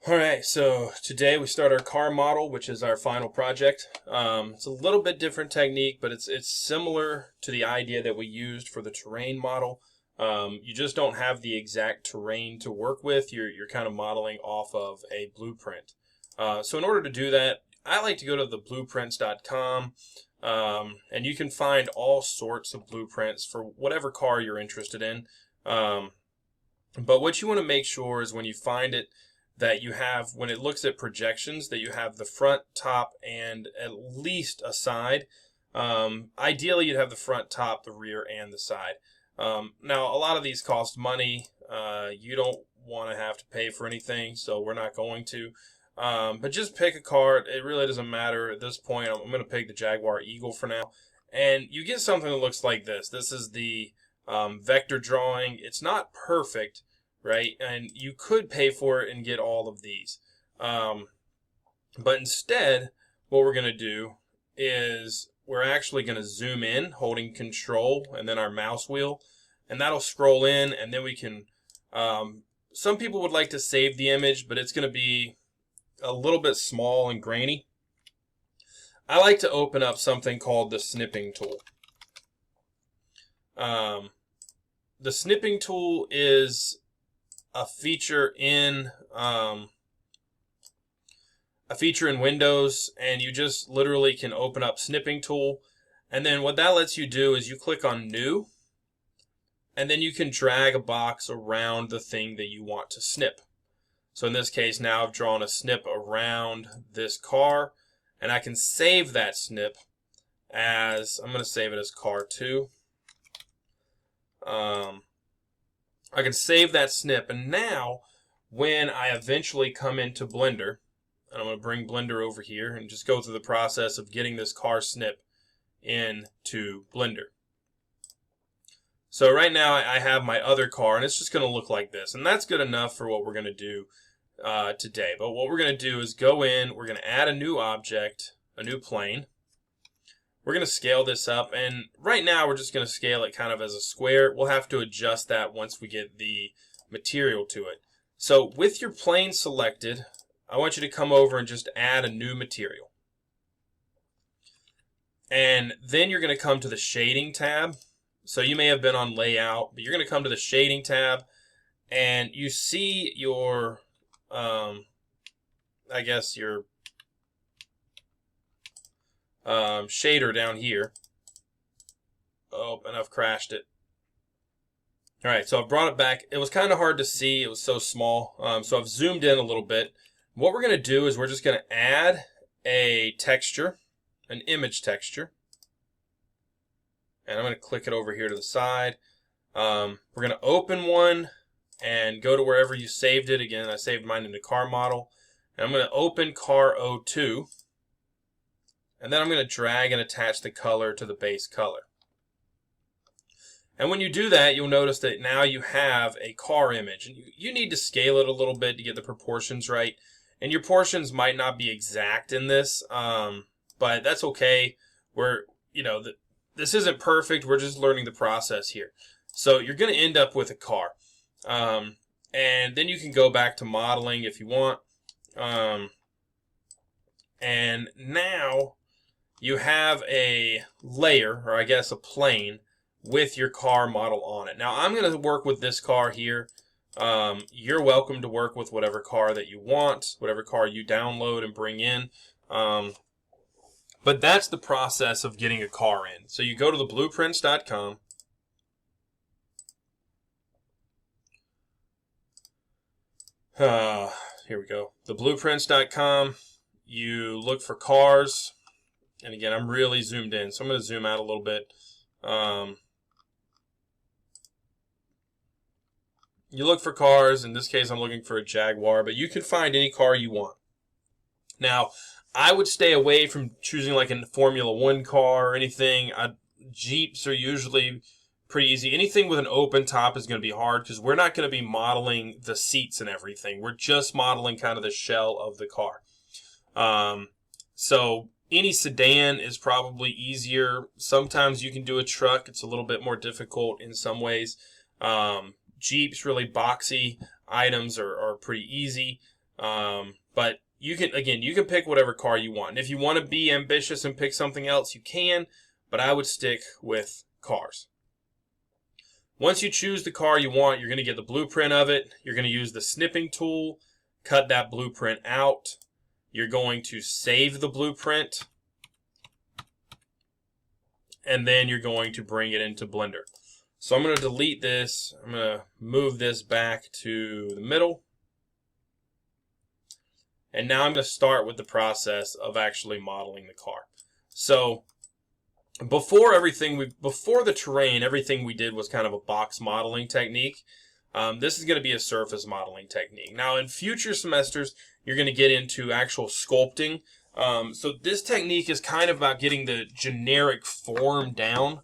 All right, so today we start our car model, which is our final project. It's a little bit different technique, but it's similar to the idea that we used for the terrain model. You just don't have the exact terrain to work with. You're kind of modeling off of a blueprint. So in order to do that, I like to go to the blueprints.com, and you can find all sorts of blueprints for whatever car you're interested in. But what you want to make sure is when you find it, that you have, when it looks at projections, that you have the front, top, and at least a side. Ideally, you'd have the front, top, the rear, and the side. Now, a lot of these cost money. You don't want to have to pay for anything, so we're not going to. But just pick a car. It really doesn't matter at this point. I'm going to pick the Jaguar Eagle for now. And you get something that looks like this. This is the vector drawing. It's not perfect, right? And you could pay for it and get all of these. But instead, what we're going to do is we're actually going to zoom in, holding control and then our mouse wheel. And that'll scroll in, and then we can... some people would like to save the image, but it's going to be a little bit small and grainy. I like to open up something called the snipping tool. The snipping tool is a feature in Windows, and you just literally can open up snipping tool, and then what that lets you do is you click on new, and then you can drag a box around the thing that you want to snip. So in this case, now I've drawn a snip around this car, and I can save that snip as, I'm going to save it as car 2. I can save that snip, and now when I eventually come into Blender, and I'm going to bring Blender over here and just go through the process of getting this car snip into Blender. So right now I have my other car, and it's just going to look like this, and that's good enough for what we're going to do today. But what we're going to do is go in, we're going to add a new object, a new plane. We're going to scale this up, and right now we're just going to scale it kind of as a square. We'll have to adjust that once we get the material to it. So with your plane selected, I want you to come over and just add a new material. And then you're going to come to the shading tab. So you may have been on layout, but you're going to come to the shading tab, and you see your, I guess your shader down here. Oh, and I've crashed it. Alright, so I've brought it back. It was kind of hard to see. It was so small. So I've zoomed in a little bit. What we're going to do is we're just going to add a texture, an image texture. And I'm going to click it over here to the side. We're going to open one and go to wherever you saved it. Again, I saved mine into car model. And I'm going to open car 02. And then I'm going to drag and attach the color to the base color. And when you do that, you'll notice that now you have a car image. And you need to scale it a little bit to get the proportions right. And your portions might not be exact in this, but that's okay. This isn't perfect. We're just learning the process here. So you're going to end up with a car. And then you can go back to modeling if you want. And now you have a layer, or I guess a plane, with your car model on it. Now I'm going to work with this car here. You're welcome to work with whatever car that you want, whatever car you download and bring in. But that's the process of getting a car in. So you go to the blueprints.com. Here we go. The blueprints.com. You look for cars. And again, I'm really zoomed in, so I'm going to zoom out a little bit. You look for cars. In this case, I'm looking for a Jaguar, but you can find any car you want. Now, I would stay away from choosing like a Formula 1 car or anything. Jeeps are usually pretty easy. Anything with an open top is going to be hard because we're not going to be modeling the seats and everything. We're just modeling kind of the shell of the car. So any sedan is probably easier. Sometimes you can do a truck. It's a little bit more difficult in some ways. Jeeps, really boxy items are pretty easy. But you can pick whatever car you want. And if you want to be ambitious and pick something else, you can, but I would stick with cars. Once you choose the car you want, you're going to get the blueprint of it. You're going to use the snipping tool, cut that blueprint out. You're going to save the blueprint, and then you're going to bring it into Blender. So I'm going to delete this. I'm going to move this back to the middle. And now I'm going to start with the process of actually modeling the car. So before the terrain, everything we did was kind of a box modeling technique. This is going to be a surface modeling technique. Now, in future semesters, you're going to get into actual sculpting. So this technique is kind of about getting the generic form down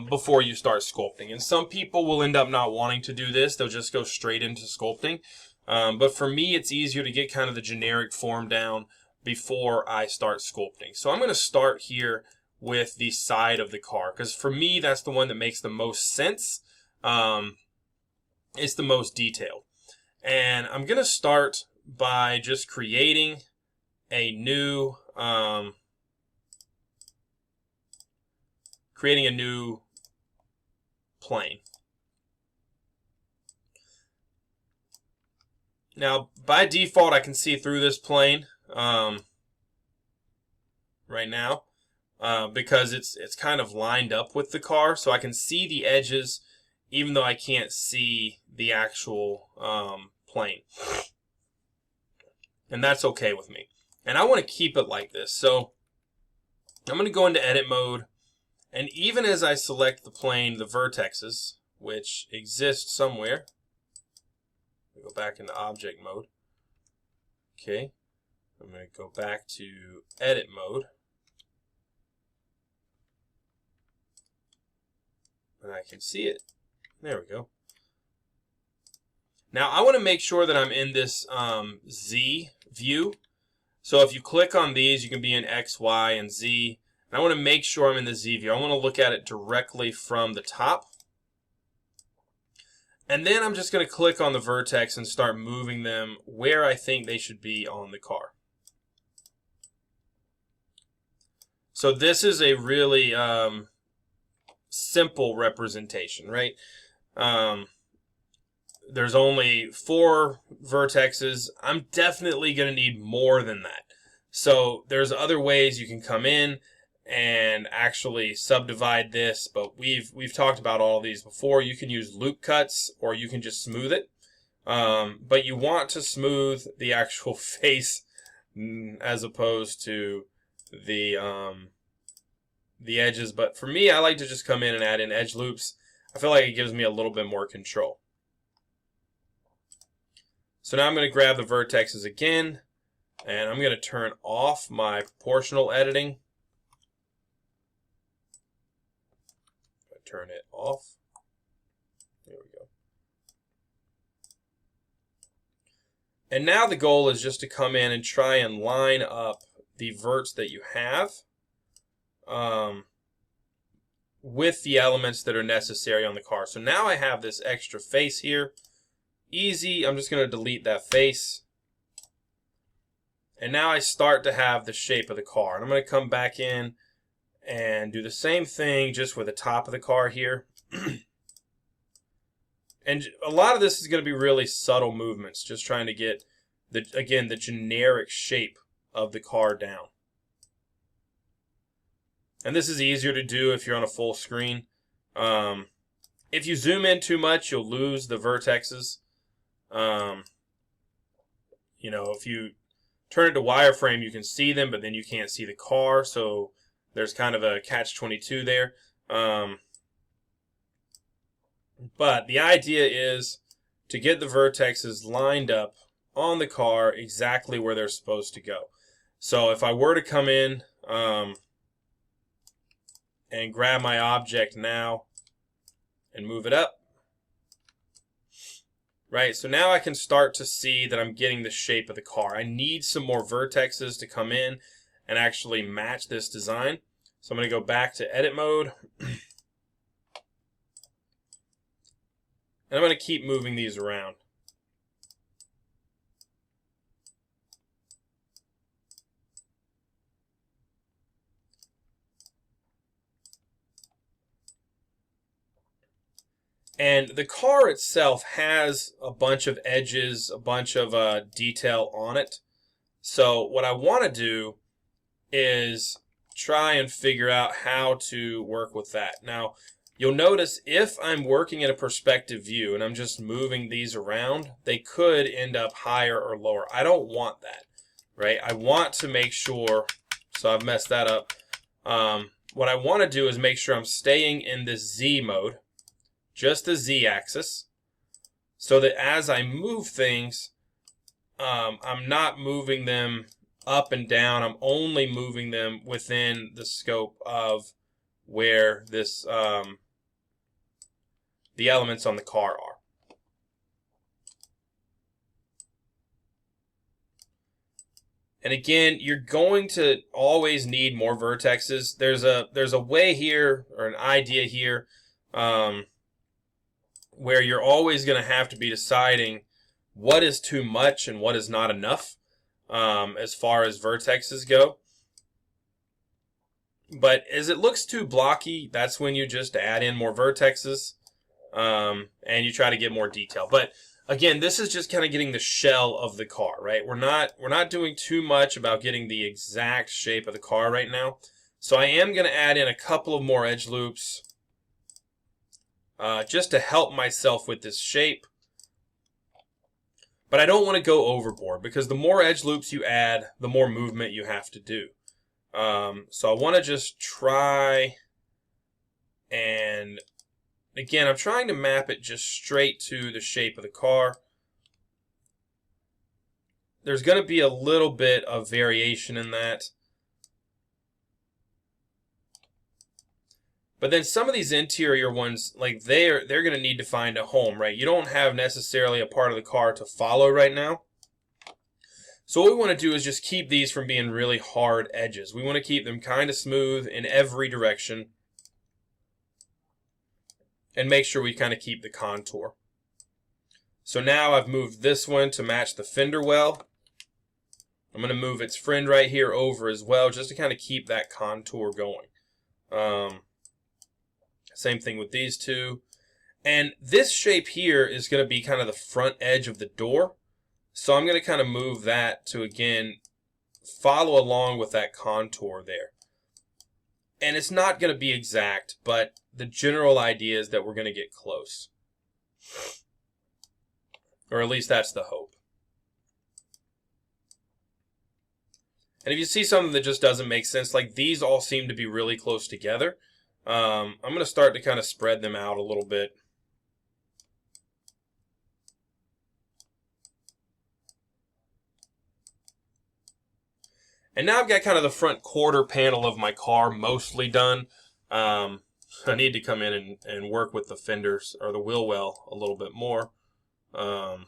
before you start sculpting. And some people will end up not wanting to do this. They'll just go straight into sculpting. But for me, it's easier to get kind of the generic form down before I start sculpting. So I'm going to start here with the side of the car, because for me, that's the one that makes the most sense. It's the most detailed. And I'm going to start by just creating a new plane. Now, by default, I can see through this plane right now because it's kind of lined up with the car, so I can see the edges even though I can't see the actual plane. And that's okay with me. And I want to keep it like this. So I'm going to go into edit mode. And even as I select the plane, the vertexes, which exist somewhere, go back into object mode. Okay. I'm going to go back to edit mode. And I can see it. There we go. Now I want to make sure that I'm in this Z view. So if you click on these, you can be in X, Y, and Z. And I want to make sure I'm in the Z view. I want to look at it directly from the top. And then I'm just going to click on the vertex and start moving them where I think they should be on the car. So this is a really simple representation, right? There's only 4 vertexes. I'm definitely going to need more than that. So there's other ways you can come in and actually subdivide this, but we've talked about all of these before. You can use loop cuts or you can just smooth it. But you want to smooth the actual face as opposed to the edges. But for me, I like to just come in and add in edge loops. I feel like it gives me a little bit more control. So now I'm going to grab the vertexes again, and I'm going to turn off my proportional editing. Turn it off. There we go. And now the goal is just to come in and try and line up the verts that you have with the elements that are necessary on the car. So now I have this extra face here. Easy. I'm just going to delete that face. And now I start to have the shape of the car. And I'm going to come back in and do the same thing just with the top of the car here. And a lot of this is going to be really subtle movements, just trying to get, the generic shape of the car down. And this is easier to do if you're on a full screen. If you zoom in too much, you'll lose the vertexes. You know, if you turn it to wireframe, you can see them, but then you can't see the car. So there's kind of a catch-22 there. But the idea is to get the vertexes lined up on the car exactly where they're supposed to go. So if I were to come in and grab my object now and move it up, right? So now I can start to see that I'm getting the shape of the car. I need some more vertexes to come in and actually match this design. So I'm going to go back to edit mode. And I'm going to keep moving these around. And the car itself has a bunch of edges, a bunch of detail on it. So what I want to do is try and figure out how to work with that. Now, you'll notice if I'm working in a perspective view and I'm just moving these around, they could end up higher or lower. I don't want that, right? I want to make sure, so I've messed that up. What I want to do is make sure I'm staying in this Z mode, just the Z axis, so that as I move things, I'm not moving them up and down. I'm only moving them within the scope of where this the elements on the car are. And again, you're going to always need more vertexes. There's a way here, or an idea here, where you're always going to have to be deciding what is too much and what is not enough as far as vertexes go. But as it looks too blocky, that's when you just add in more vertexes and you try to get more detail. But again, this is just kind of getting the shell of the car, right? We're not doing too much about getting the exact shape of the car right now. So I am going to add in a couple of more edge loops just to help myself with this shape. But I don't want to go overboard, because the more edge loops you add, the more movement you have to do. So I want to just try, and again, I'm trying to map it just straight to the shape of the car. There's going to be a little bit of variation in that. But then some of these interior ones, like they're going to need to find a home, right? You don't have necessarily a part of the car to follow right now. So what we want to do is just keep these from being really hard edges. We want to keep them kind of smooth in every direction and make sure we kind of keep the contour. So now I've moved this one to match the fender well. I'm going to move its friend right here over as well, just to kind of keep that contour going. Same thing with these two. And this shape here is going to be kind of the front edge of the door. So I'm going to kind of move that to, again, follow along with that contour there. And it's not going to be exact, but the general idea is that we're going to get close. Or at least that's the hope. And if you see something that just doesn't make sense, like these all seem to be really close together, I'm going to start to kind of spread them out a little bit. And now I've got kind of the front quarter panel of my car mostly done. I need to come in and work with the fenders or the wheel well a little bit more. And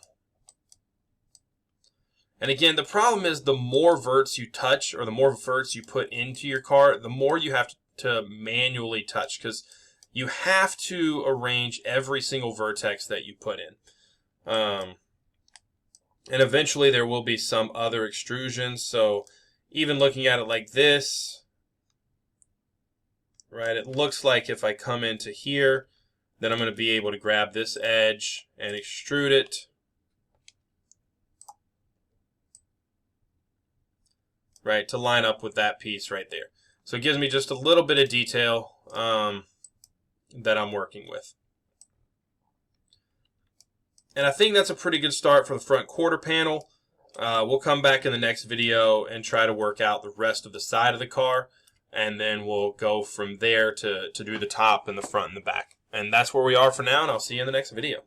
again, the problem is the more verts you touch or the more verts you put into your car, the more you have to manually touch, because you have to arrange every single vertex that you put in. And eventually there will be some other extrusions. So even looking at it like this, right, it looks like if I come into here, then I'm going to be able to grab this edge and extrude it. Right, to line up with that piece right there. So it gives me just a little bit of detail that I'm working with. And I think that's a pretty good start for the front quarter panel. We'll come back in the next video and try to work out the rest of the side of the car. And then we'll go from there to do the top and the front and the back. And that's where we are for now, and I'll see you in the next video.